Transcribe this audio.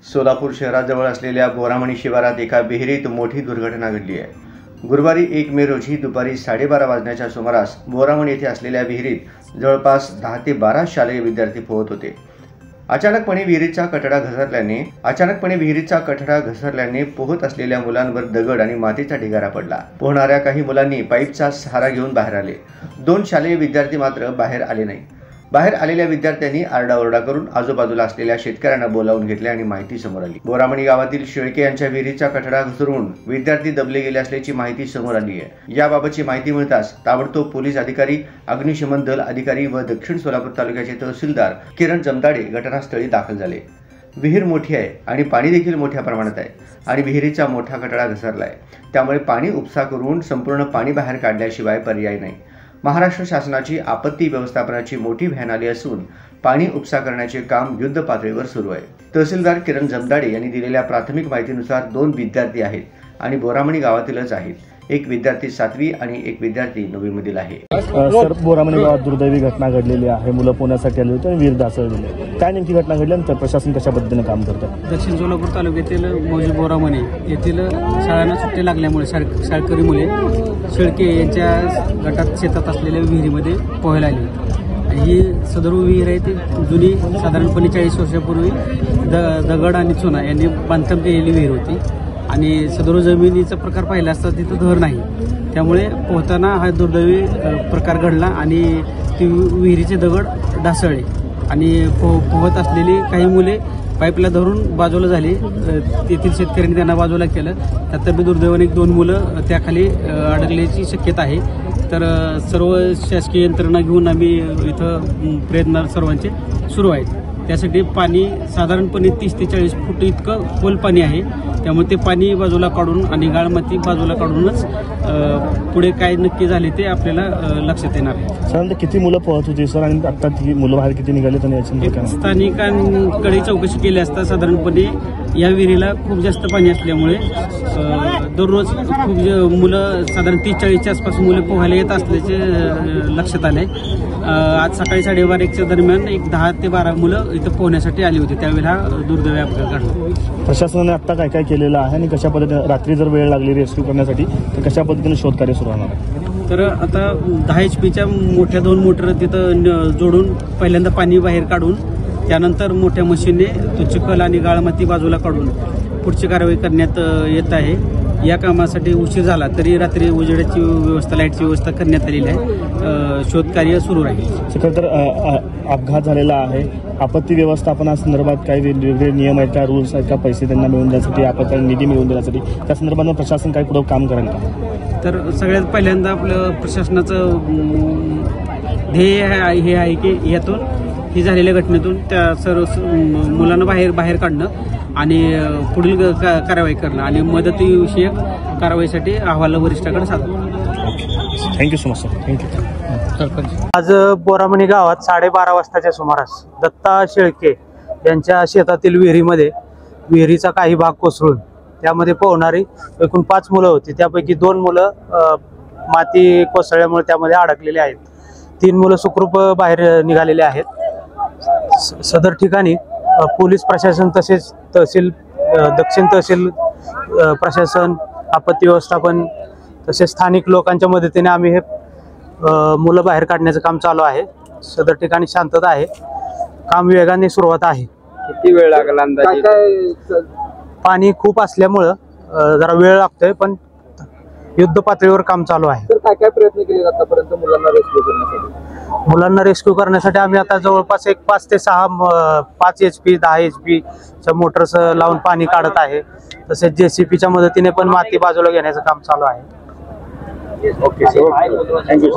सोलापूर शहराजवळ असलेल्या बोरामणी शिवारात एका विहिरीत मोठी दुर्घटना घडली आहे। गुरुवारी 1 मे रोजी दुपारी 12:30 वाजण्याच्या सुमारास बोरामणी येथे असलेल्या विहिरीत जवळपास 10 ते 12 शालेय विद्यार्थी पोहत होते। अचानकपणे विहिरीचा कठडा घसरल्याने पोहत असलेल्या मुलांवर दगड आणि मातीचा ढिगारा पडला। पोहणाऱ्या काही मुलांनी पाईपचा सहारा घेऊन बाहेर आले। 2 शालेय विद्यार्थी मात्र बाहेर आले नाही। बाहेर आलेल्या विद्यार्थ्यांनी आरडाओरडा करून आजूबाजूला असलेल्या शेतकऱ्यांना बोलावून घेतले आणि माहिती समोर आली। बोरामणी गावातील शेळके यांच्या विहिरीचा कठडा घसरून विद्यार्थी दबले गेले असल्याची माहिती समोर आली आहे। याबाबतची माहिती मिळताच ताबडतोब पोलीस अधिकारी, अग्निशमन दल अधिकारी व दक्षिण सोलापूर तालुक्याचे तहसीलदार किरण जमदाडे घटनास्थळी दाखल झाले। विहीर मोठी आहे आणि पाणी देखील मोठ्या प्रमाणात आहे आणि विहिरीचा मोठा कठडा घसरलाय, त्यामुळे पाणी उपसा करून संपूर्ण पाणी बाहेर काढल्याशिवाय पर्याय नाही। महाराष्ट्र शासनाची आपत्ती व्यवस्थापनाची मोठी व्हॅन आली असून पाणी उपसा करण्याचे काम युद्ध पातळीवर सुरू आहे। तहसीलदार किरण जमदाडे यांनी दिलेल्या प्राथमिक माहितीनुसार 2 विद्यार्थी आहेत आणि बोरामणी गावातीलच आहेत। एक विद्यार्थी 7वी आणि एक विद्यार्थी 9वी मधील आहे। सर, बोरामणी गावात दुर्दैवी घटना घडलेली आहे। मुलं पोहण्यासाठी आली होती आणि विहीर ढासळली। काय नेमकी घटना घडल्यानंतर प्रशासन कशा पद्धतीने काम करतं? दक्षिण सोलापूर तालुक्यातील मौजे बोरामणी येथील शाळांना सुट्टी लागल्यामुळे शाळकरी मुले शेळके यांच्या गटात शेतात असलेल्या विहिरीमध्ये पोहायला आली होती। ही सदर विहीर आहे ती जुनी साधारणपणे 40 वर्षापूर्वी दगड आणि चुना यांनी बांधकाम केलेली विहीर होती आणि सदर जमिनीचा प्रकार पाहिला असता तिथं धर नाही, त्यामुळे पोहताना हा दुर्दैवी प्रकार घडला आणि ती विहिरीचे दगड ढासळले आणि पोहत असलेली काही मुले पाईपला धरून बाजूला झाली। तेथील शेतकऱ्यांनी त्यांना बाजूला केलं, त्यात दुर्दैवाने 2 मुलं त्याखाली अडकल्याची शक्यता आहे। तर सर्व शासकीय यंत्रणा घेऊन आम्ही इथं प्रयत्न सर्वांचे सुरू आहेत। त्यासाठी पाणी साधारणपणे 30 ते 40 फूट इतकं खोल पाणी आहे, त्यामुळे ते पाणी बाजूला काढून आणि गाळमाती बाजूला काढूनच पुढे काय नक्की झाले ते आपल्याला लक्षात येणार आहे। साधारणतः किती मुलं पोहत होती सर आणि आता ती मुलं बाहेर किती निघाले? स्थानिकांकडे चौकशी केली असता साधारणपणे या विहिरीला खूप जास्त पाणी असल्यामुळे दररोज खूप मुलं साधारण 30-40च्या आसपास मुलं पोहायला येत असल्याचे लक्षात आले। आज सकाळी 12:30च्या दरम्यान एक 10 ते 12 मुलं इथं पोहण्यासाठी आली होती, त्यावेळेला हा दुर्दैवी अपघात घडला। प्रशासनाने आता काय काय केलेलं आहे आणि कशा पद्धतीने रात्री जर वेळ लागली रेस्क्यू करण्यासाठी तर कशा पद्धतीने शोधकार्य सुरू होणार आहे? तर आता 10 HP मोठ्या 2 मोटर तिथं जोडून पहिल्यांदा पाणी बाहेर काढून त्यानंतर मोठ्या मशीनने तो चिखल आणि गाळमाती बाजूला काढून पुढची कारवाई करण्यात येत आहे। या कामासाठी उशीर झाला तरी रात्री उजेडाची व्यवस्था, लाईटची व्यवस्था करण्यात आलेली आहे। शोधकार्य सुरू राहील। तर अपघात झालेला आहे, आपत्ती व्यवस्थापनासंदर्भात काही वेगवेगळे नियम आहेत का, रूल्स आहेत का, पैसे त्यांना मिळवून देण्यासाठी, आपत्कालीन निधी मिळवून देण्यासाठी त्या संदर्भात प्रशासन काही पुढे काम करेल का? तर सगळ्यात पहिल्यांदा आपलं प्रशासनाचं ध्येय हे आहे की यातून ही झालेल्या घटनेतून त्या सर्व मुलांना बाहेर काढणं आणि पुढील कारवाई करणं आणि मदतीविषयक कारवाईसाठी अहवाल वरिष्ठाकडे सादर। Thank you so much sir. Thank you. आज बोरामणी गावात 12:30 वाजताच्या सुमारास दत्ता शेळके यांच्या शेतातील विहिरीचा काही भाग कोसळून त्यामध्ये पोहणारी एकूण 5 मुलं होती। त्यापैकी 2 मुलं माती कोसळल्यामुळे त्यामध्ये अडकलेले आहेत। 3 मुलं सुखरूप बाहेर निघालेले आहेत। सदर ठिकाणी पोलीस प्रशासन तसेच दक्षिण तहसील प्रशासन, आपत्ती व्यवस्थापन तसेच स्थानिक लोकांच्या मदतीने आम्ही हे मुलं बाहेर काढण्याचं काम चालू आहे। सदर ठिकाणी शांतता आहे, काम वेगाने सुरुवात आहे। किती वेळ लागला अंदाजे? पाणी खूप असल्यामुळं जरा वेळ लागतोय, पण युद्ध पातळीवर काम चालू आहे। तर काय प्रयत्न केले आतापर्यंत मुलांना रेस्क्यू करण्यासाठी? मुलांना रेस्क्यू करण्यासाठी आम्ही आता जवळपास 5 ते 6 5 HP 10 HP मोटर्स लावून पाणी काढत आहे। तसेच JCPच्या मदतीने पण माती बाजूला घेण्याचं काम चालू आहे। Okay, thank you.